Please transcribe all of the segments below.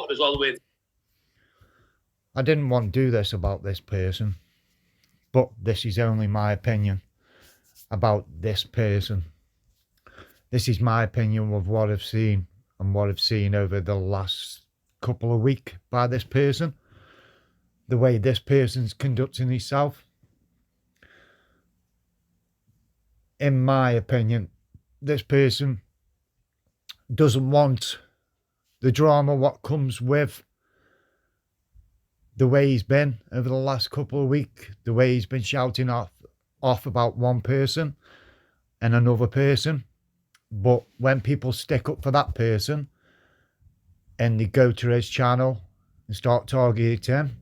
supporters all the way. I didn't want to do this about this person, but this is only my opinion about this person. This is my opinion of what I've seen and what I've seen over the last couple of weeks by this person. The way this person's conducting himself. In my opinion, this person doesn't want the drama what comes with the way he's been over the last couple of weeks, the way he's been shouting off about one person and another person. But when people stick up for that person and they go to his channel and start targeting him,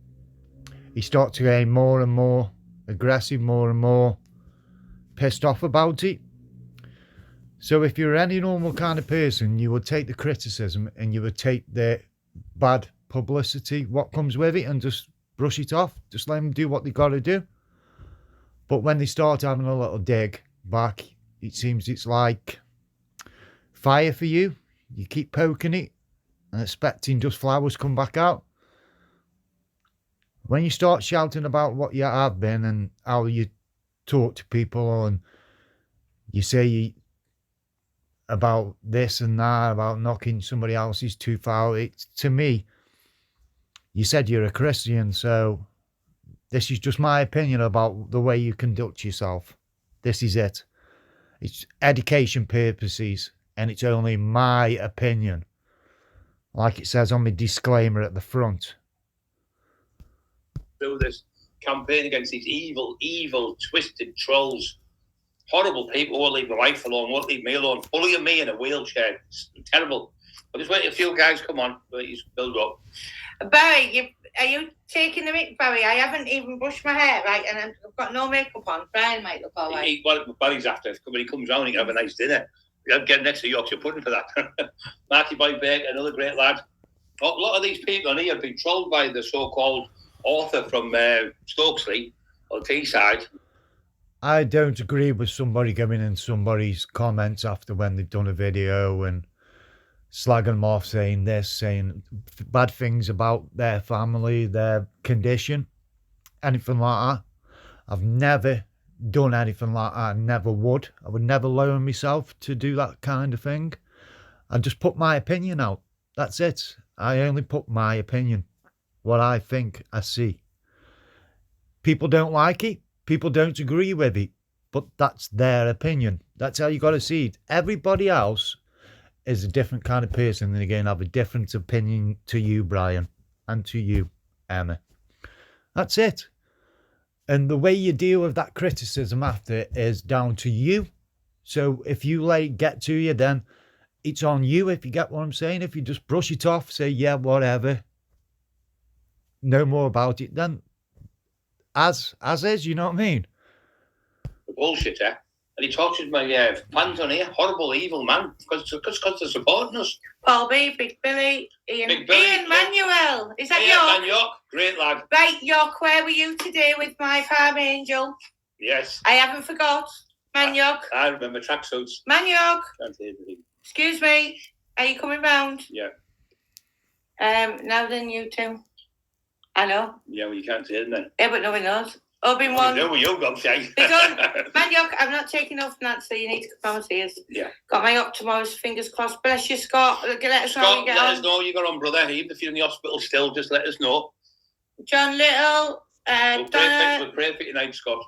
he starts to get more and more aggressive, more and more pissed off about it. So if you're any normal kind of person, you would take the criticism and you would take the bad publicity, what comes with it, and just brush it off. Just let them do what they got to do. But when they start having a little dig back, it seems it's like fire for you. You keep poking it and expecting just flowers come back out. When you start shouting about what you have been and how you talk to people and you say about this and that, about knocking somebody else's tooth out, it's, to me, you said you're a Christian, so this is just my opinion about the way you conduct yourself. This is it. It's education purposes, and it's only my opinion. Like it says on my disclaimer at the front. Do this campaign against these evil, twisted trolls. Horrible people won't leave my wife alone, won't leave me alone, bullying me in a wheelchair. It's terrible. I'll just wait a few guys come on, please build up. Barry, are you taking the mic, Barry? I haven't even brushed my hair, right, and I've got no makeup on. Brian might look all right. What Barry's after, when he comes round, he can have a nice dinner. I'll get next to Yorkshire pudding for that. Marky Boy Baker, another great lad. A lot of these people on here have been trolled by the so-called author from Stokesley, or Teesside. I don't agree with somebody going in somebody's comments after when they've done a video and slagging them off, saying this, saying bad things about their family, their condition, anything like that. I've never done anything like that. I never would. I would never lower myself to do that kind of thing. I just put my opinion out. That's it. I only put my opinion, what I think I see. People don't like it. People don't agree with it. But that's their opinion. That's how you got to see it. Everybody else is a different kind of person, and again, have a different opinion to you, Brian, and to you, Emma. That's it. And the way you deal with that criticism after is down to you. So if you let it get to you, then it's on you, if you get what I'm saying. If you just brush it off, say, yeah, whatever, no more about it, then as is, you know what I mean? The bullshit, eh? And he tortured my fans on here. Horrible, evil man. Because they're supporting us. Paul B, Big Billy, Ian Manuel. Is that York? York, great lad. Right, York, where were you today with my farm angel? Yes. I haven't forgot. Man York. I remember tracksuits. Man York. Can't hear anything. Excuse me. Are you coming round? Yeah. Now then, you two. I know. Yeah, well, you can't see it, then. Yeah, but no one knows. Obi-Wan. No, you go, say. Man York, I'm not taking off from that, so you need to come and see us. Yeah. Got my up tomorrow's, fingers crossed. Bless you, Scott. Let us know how you get on. Let us know you got on, brother. Even if you're in the hospital still, just let us know. John Little. We'll pray for you tonight, Scott.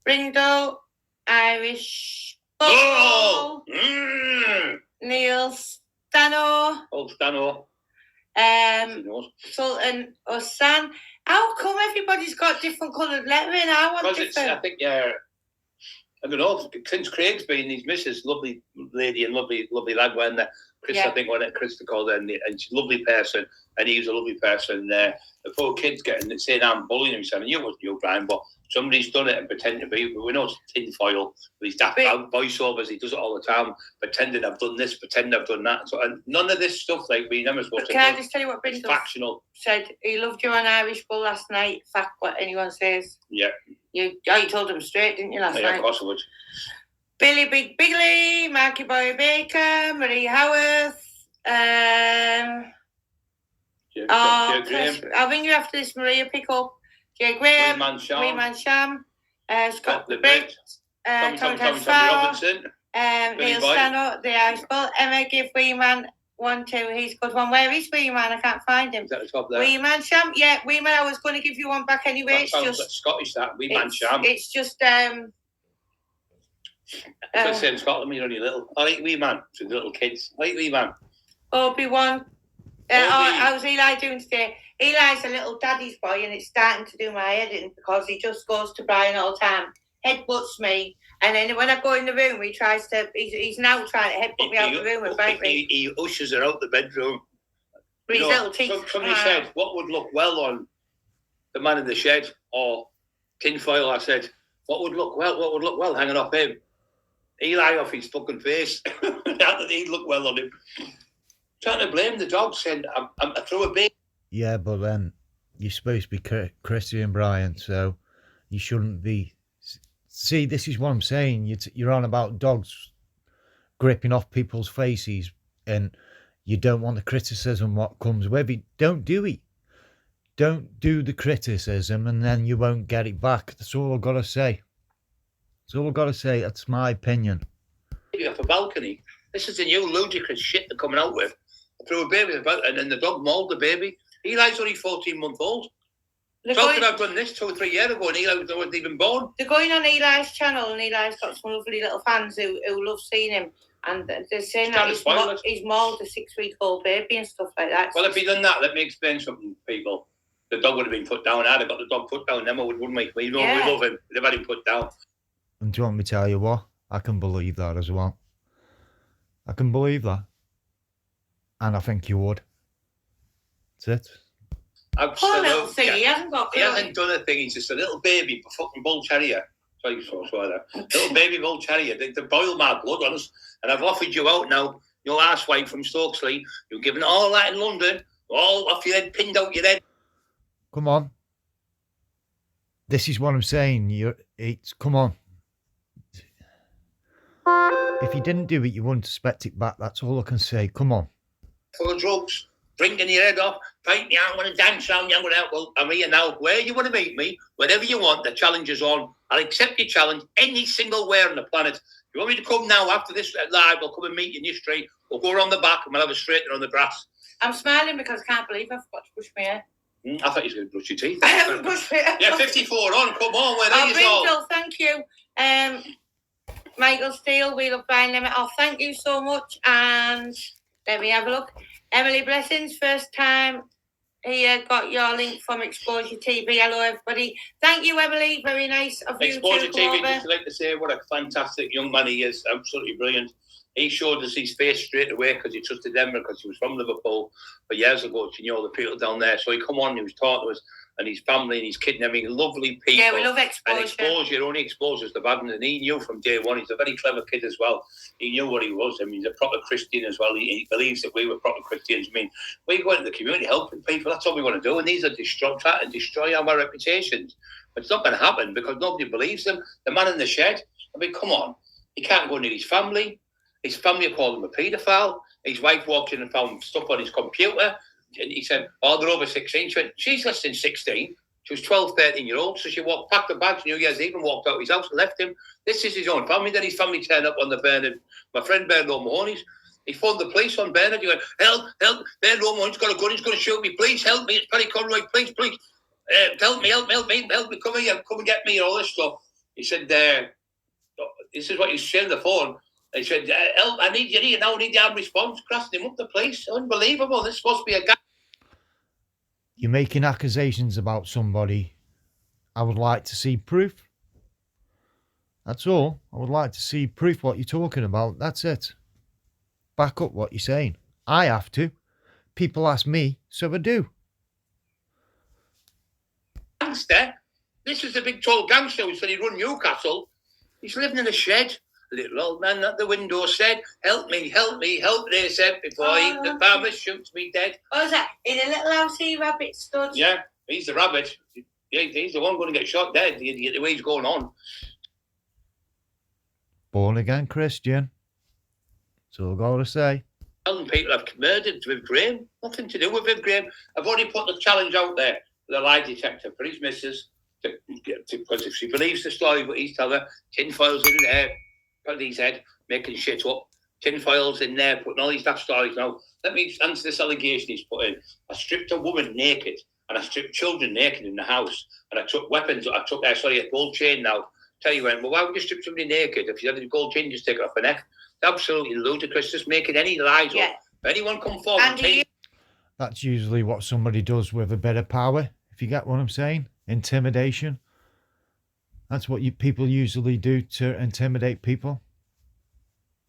Brindle. Irish. Oh! Neil Stano. Old Stano. Sultan Osan. How come everybody's got different coloured lettering? I want different. I think, I don't know, since Craig's been his missus, lovely lady and lovely lad, when Chris, I think, Chris to call her, and she's a lovely person, and he was a lovely person. The poor kid's saying I'm bullying him, saying, you wasn't you, Brian, but somebody's done it and pretending to be, we know it's tinfoil, with his daft voiceovers, he does it all the time, pretending I've done this, pretending I've done that. So, and none of this stuff, like, we never supposed to do. Can I just tell you what Brindle factional said? He loved you on Irish Bull last night, fuck what anyone says. Yeah. You told him straight, didn't you, last night? Yeah, of course I would. Billy Big Bigley, Marky Boy Baker, Marie Howarth, Oh, Graham. I'll ring you after this, Maria. Pick up. Jay Wee Graham. Man Sham. Scott the Brit. Tommy Robinson. Neil Stano. The Irish Bull. Emma, give Wee Man 1, 2. He's a good one. Where is Wee Man? I can't find him. Is that the top there? Wee Man Sham. Yeah, Wee Man. I was going to give you one back anyway. That sounds like Scottish, that. Wee Man Sham. It's just I say in Scotland when you're only little. I like Wee Man for the little kids. I like Wee Man. Obi-Wan. How's Eli doing today? Eli's a little daddy's boy, and it's starting to do my head in because he just goes to Brian all the time, headbutts me, and then when I go in the room, he tries to. He's now trying to headbutt me out the room and bite me. He ushers her out the bedroom. With his little teeth. Somebody said, "What would look well on the man in the shed or tinfoil?" I said, "What would look well hanging off him? Eli off his fucking face. That he'd look well on him." Trying to blame the dog, saying, I threw a baby. Yeah, but then you're supposed to be Christian, Brian, so you shouldn't be. See, this is what I'm saying. You're on about dogs gripping off people's faces, and you don't want the criticism what comes with it. Don't do it. Don't do the criticism, and then you won't get it back. That's all I've got to say. That's all I've got to say. That's my opinion. Off a balcony. This is the new ludicrous shit they're coming out with. Threw a baby about, and then the dog mauled the baby. Eli's only 14 months old. How could I have done this 2 or 3 years ago and Eli wasn't even born? They're going on Eli's channel, and Eli's got some lovely little fans who love seeing him. And they're saying that he's mauled a 6-week-old baby and stuff like that. Well, if he'd done that, let me explain something, people. The dog would have been put down. I'd have got the dog put down, then wouldn't we? We love him. They've had him put down. And do you want me to tell you what? I can believe that as well. I can believe that. And I think you would. That's it. Poor little thing, he hasn't done a thing. He's just a little baby, fucking bull terrier. Sorry, little baby bull terrier. They boil my blood on us. And I've offered you out now, your ass wife from Stokesley. You're giving all that in London, all off your head, pinned out your head. Come on. This is what I'm saying. Come on. If you didn't do it, you wouldn't expect it back. That's all I can say. Come on. Full of drugs, drinking your head off, fighting you, I'm going to dance around you, I'm going to, well, I'm here now. Where you want to meet me, whatever you want, the challenge is on. I'll accept your challenge any single where on the planet. If you want me to come now after this live, I'll come and meet you in your street. We'll go around the back and we'll have a straightener on the grass. I'm smiling because I can't believe I've got to brush my hair. I thought you were going to brush your teeth. I haven't brushed my hair. Yeah, 54 on, come on, where are you all? Bill, thank you. Michael Steele, we love buying limit. Oh, thank you so much. And let me have a look. Emily Blessings, first time here, got your link from Exposure TV. Hello, everybody. Thank you, Emily. Very nice of you Exposure to TV, just like to say what a fantastic young man he is. Absolutely brilliant. He showed us his face straight away because he trusted Emma because he was from Liverpool. But years ago, she knew all the people down there. So he come on, he was talking to us and his family and his kid and everything. Lovely people. Yeah, we love Exposure. And Exposure only exposes the bad ones. And he knew from day one. He's a very clever kid as well. He knew what he was. I mean, he's a proper Christian as well. He believes that we were proper Christians. I mean, we go into the community helping people. That's all we want to do. And these are trying to destroy our reputations. But it's not going to happen because nobody believes them. The man in the shed, I mean, come on. He can't go near his family. His family called him a paedophile. His wife walked in and found stuff on his computer. And he said, oh, they're over 16. She went, she's less than 16. She was 12, 13-year-old. So she packed her bags New Year's Eve and walked out of his house and left him. This is his own family. Then his family turned up on the Bernard, my friend Bernard O'Mahony's. He phoned the police on Bernard. He went, help, Bernard O'Mahony's got a gun. He's going to shoot me. Please help me. It's Paddy Conroy. Please. Help me. Come here. Come and get me. All this stuff. He said, this is what he's saying on the phone. He said, help, I need you here now. I need your response. Crossing him up the police. Unbelievable. This is supposed to be a guy. You're making accusations about somebody. I would like to see proof. That's all. I would like to see proof what you're talking about. That's it. Back up what you're saying. I have to. People ask me, so I do. Gangster. This is the big tall gangster who said he'd run Newcastle. He's living in a shed. Little old man at the window said, help me, they said, before the farmer shoots me dead. Oh, is that in a little house he rabbit stood? Yeah, he's the rabbit. He's the one going to get shot dead, the way he's going on. Born again Christian. That's all I've got to say. Telling people I've murdered Viv Graham. Nothing to do with Viv Graham. I've already put the challenge out there for the lie detector for his missus. Because if she believes the story, what he's telling her, tinfoil's in there, put his head, making shit up. Tinfoil's in there, putting all these daft stories. Now, let me answer this allegation he's put in. I stripped a woman naked, and I stripped children naked in the house, and I took weapons. I took, a gold chain now. Tell you when, well, why would you strip somebody naked if you had a gold chain, just take it off her neck? It's absolutely ludicrous, just making any lies up. If anyone come forward and that's usually what somebody does with a bit of power, if you get what I'm saying. Intimidation. That's what people usually do to intimidate people.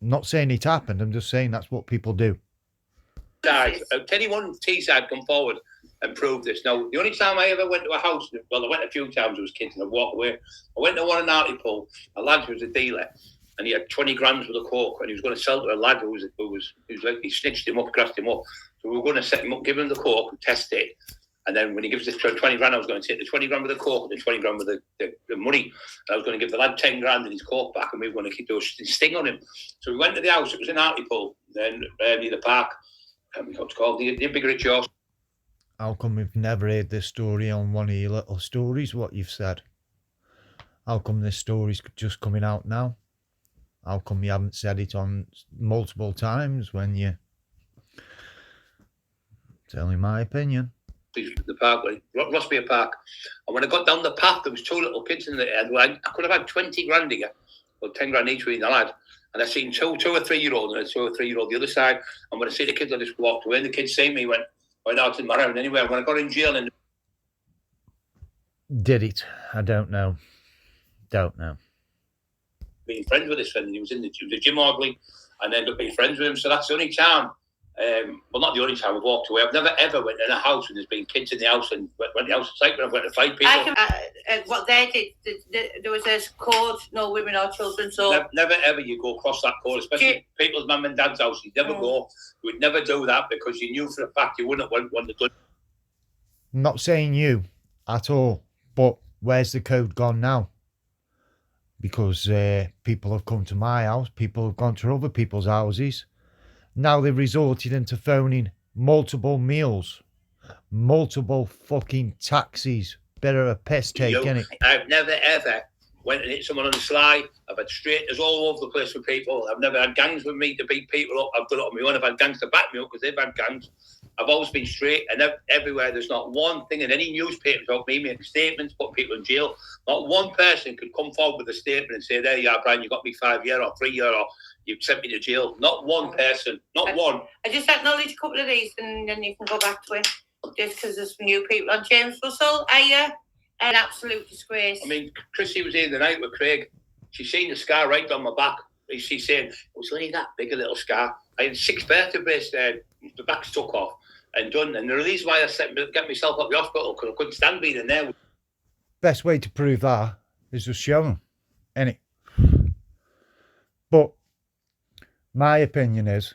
I'm not saying it happened, I'm just saying that's what people do. Guys, anyone T-side come forward and prove this. Now, the only time I ever went to a house, well, I went a few times, I was kids and I walked away. I went to one in Hartlepool, a lad who was a dealer, and he had 20 grams worth of coke, and he was going to sell to a lad who was like, he snitched him up, grassed him up. So we were going to set him up, give him the coke, and test it. And then when he gives us 20 grand, I was going to take the 20 grand with the coke and the 20 grand with the money. And I was going to give the lad 10 grand and his coke back, and we were going to keep those sting on him. So we went to the house. It was in Hartlepool, then near the park. I can't remember what it's called. The bigger it's yours. How come we've never heard this story on one of your little stories, what you've said? How come this story's just coming out now? How come you haven't said it on multiple times when you... It's only my opinion. The park, Rossmere Park. And when I got down the path, there was two little kids in there. I could have had 20 grand here, or 10 grand each with the lad. And I seen two or 3-year-olds and a 2 or 3-year-old the other side. And when I see the kids, I just walked away. And the kids see me, went out in my round anyway. When I got in jail, and did it? I don't know. Being friends with his friend, he was in the gym orderly, and ended up being friends with him. So that's the only time. Well, not the only time I've walked away. I've never ever went in a house when there's been kids in the house and went the house is like when I've went to fight people. What they did, there was a code, no women or children. So never ever you go across that code, especially people's mum and dad's house. You'd never go. You would never do that because you knew for a fact you wouldn't want to do. I'm not saying you at all, but where's the code gone now? Because people have come to my house, people have gone to other people's houses. Now they've resorted into phoning multiple meals, multiple fucking taxis. Bit of a piss take, innit? I've never ever went and hit someone on the sly. I've had straighters all over the place with people. I've never had gangs with me to beat people up. I've done it on my own. I've had gangs to back me up because they've had gangs. I've always been straight, and everywhere there's not one thing in any newspaper about me making statements, putting people in jail. Not one person could come forward with a statement and say, there you are, Brian, you got me 5 years or 3 years or you sent me to jail. Not one person, not one. I just acknowledge a couple of these and then you can go back to it. Just because there's new people on. James Russell, an absolute disgrace. I mean, Chrissy was here the night with Craig. She's seen the scar right on my back. She's saying, it was only that big a little scar. I had 6 vertebrae there, the back's took off and done. And the reason why I get myself up the hospital because I couldn't stand being in there. Best way to prove that is just show them, innit? But my opinion is,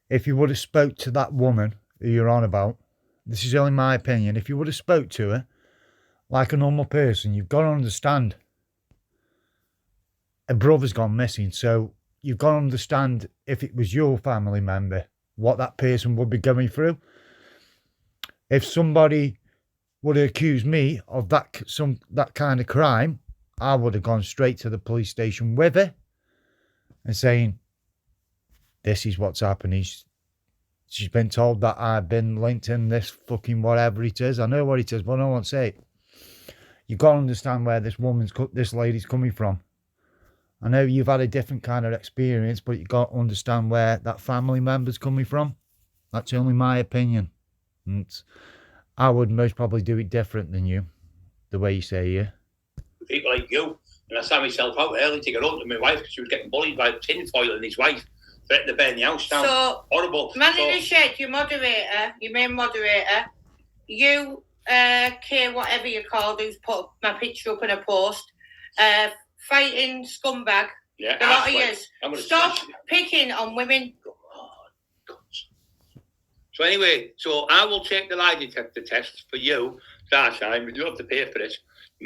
if you would have spoke to that woman who you're on about, this is only my opinion, if you would have spoke to her like a normal person, you've got to understand a brother's gone missing, so you've got to understand if it was your family member, what that person would be going through. If somebody would have accused me of that kind of crime, I would have gone straight to the police station with her and saying, this is what's happening. She's been told that I've been linked in this fucking whatever it is. I know what it is, but I don't want to say it. You've got to understand where this lady's coming from. I know you've had a different kind of experience, but you've got to understand where that family member's coming from. That's only my opinion. And I would most probably do it different than you, the way you say you. People like you. And I saw myself out early to get home to my wife because she was getting bullied by tinfoil and his wife. Threatened to burn the house down. So, horrible. Man in the shed, your moderator, your main moderator, you, whatever you're called, who's put my picture up in a post, fighting scumbag. Yeah, a lot of years. Stop picking on women. God. So anyway, I will take the lie detector test for you, Darshan. You don't have to pay for it.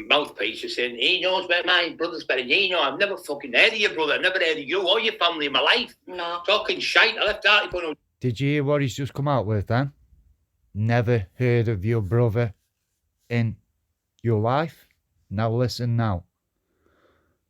mouthpiece is saying, he knows where my brother's buried. He know, I've never fucking heard of your brother. I've never heard of you or your family in my life. No. Talking shite. I left out. Did you hear what he's just come out with then? Never heard of your brother in your life? Now listen now.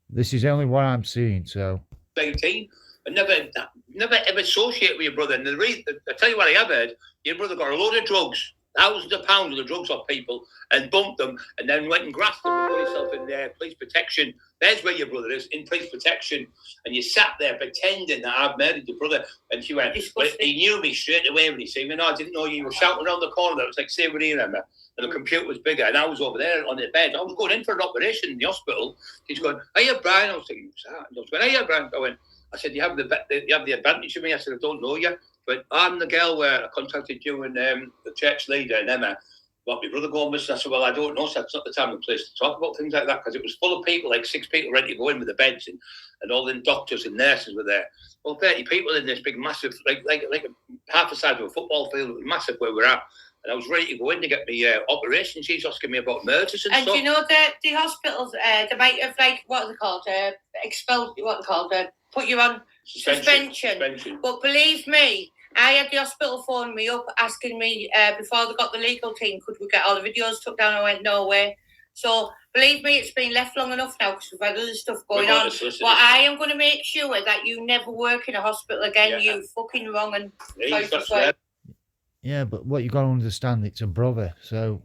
This is only what I'm seeing, so. 19. I never ever associate with your brother. And I tell you what I have heard, your brother got a load of drugs, thousands of pounds of drugs off people and bumped them and then went and grasped them and put himself in police protection. There's where your brother is, in police protection. And you sat there pretending that I've murdered your brother. And she went, well, he knew me straight away when he said, no, I didn't know you were shouting around the corner. It was like, say, what do you remember? And the computer was bigger, and I was over there on the bed. I was going in for an operation in the hospital. He's going, hiya, Brian. I was thinking, what's that? And I was going, hiya, Brian. I said, you have the advantage of me. I said, I don't know you. But I'm the girl where I contacted you and the church leader and Emma. What, my brother going missing? I said, well, I don't know. So it's not the time and place to talk about things like that, because it was full of people, like 6 people ready to go in with the beds, and all the doctors and nurses were there. Well, 30 people in this big, massive, like half the size of a football field. It was massive where we're at. And I was ready to go in to get my operation. She's asking me about murders and stuff. And you know the hospitals, they might have, like, what are they called? Expelled, what are they called? Put you on suspension. But believe me, I had the hospital phone me up asking me before they got the legal team, could we get all the videos took down? I went, no way. So believe me, it's been left long enough now because we've had other stuff going on. But I am going to make sure that you never work in a hospital again. Yeah. You fucking wrong and yeah, but what you got to understand, it's a brother. So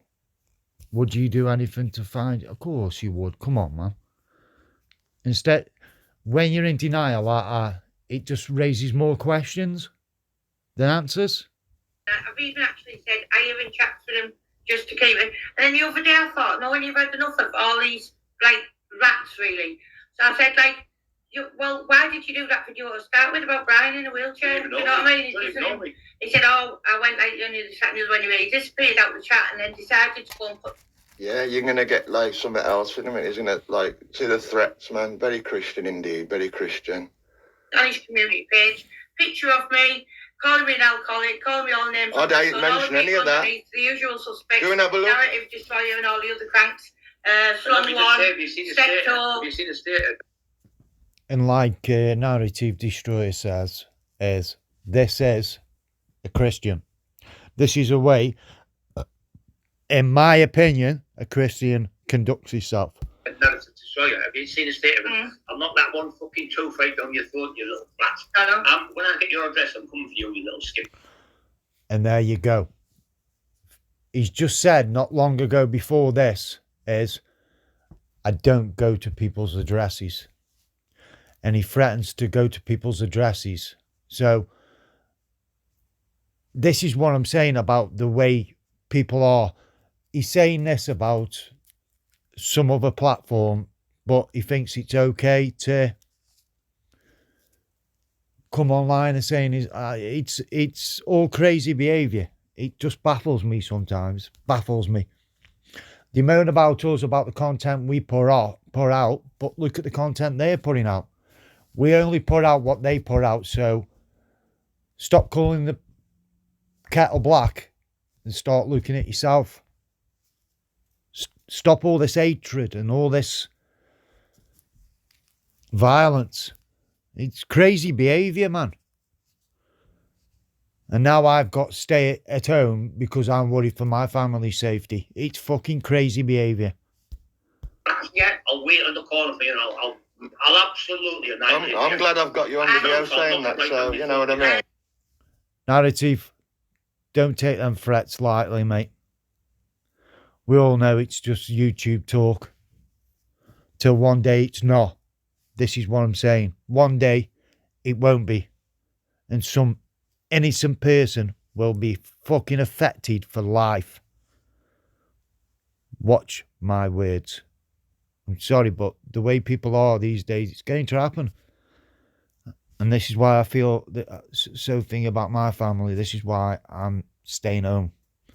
would you do anything to find it? Of course you would. Come on, man. Instead, when you're in denial like that, it just raises more questions than answers. I've even actually said, I even chats with him just to keep it. And then the other day I thought, no, when you've had enough of all these, like, rats, really. So I said, like, well, why did you do that video to start with about Brian in a wheelchair? You know what I mean? He said, oh, I went like on the other chat news when he disappeared out of the chat and then decided to go and put. Yeah, you're going to get like something else in a minute, isn't it? Like, see the threats, man. Very Christian indeed, very Christian. On his community page, picture of me, calling me an alcoholic, calling me all names. I didn't mention any of that. The usual suspects. Go and have a look. Narrative destroyer and all the other cranks. Have you seen the state? And like Narrative Destroyer says, this is a Christian. This is a way, in my opinion, a Christian conducts himself. Narrative Destroyer, have you seen the state of it? I'll knock that one fucking tooth right down your throat, you little flat. I know. When I get your address, I'm coming for you, you little skip. And there you go. He's just said not long ago before this is, I don't go to people's addresses. And he threatens to go to people's addresses. So this is what I'm saying about the way people are. He's saying this about some other platform, but he thinks it's okay to come online and saying it's all crazy behaviour. It just baffles me sometimes. Baffles me. They moan about us, about the content we put out, but look at the content they're putting out. We only put out what they put out, so stop calling the kettle black and start looking at yourself. Stop all this hatred and all this violence. It's crazy behaviour, man. And now I've got to stay at home because I'm worried for my family's safety. It's fucking crazy behaviour. Yeah, I'll wait on the corner for you. I'll absolutely. I'm glad I've got you on video saying that, so you know what I mean. Narrative, don't take them threats lightly, mate. We all know it's just YouTube talk. Till one day it's not. This is what I'm saying. One day it won't be. And some innocent person will be fucking affected for life. Watch my words. I'm sorry, but the way people are these days, it's going to happen. And this is why I feel so thing about my family. This is why I'm staying home.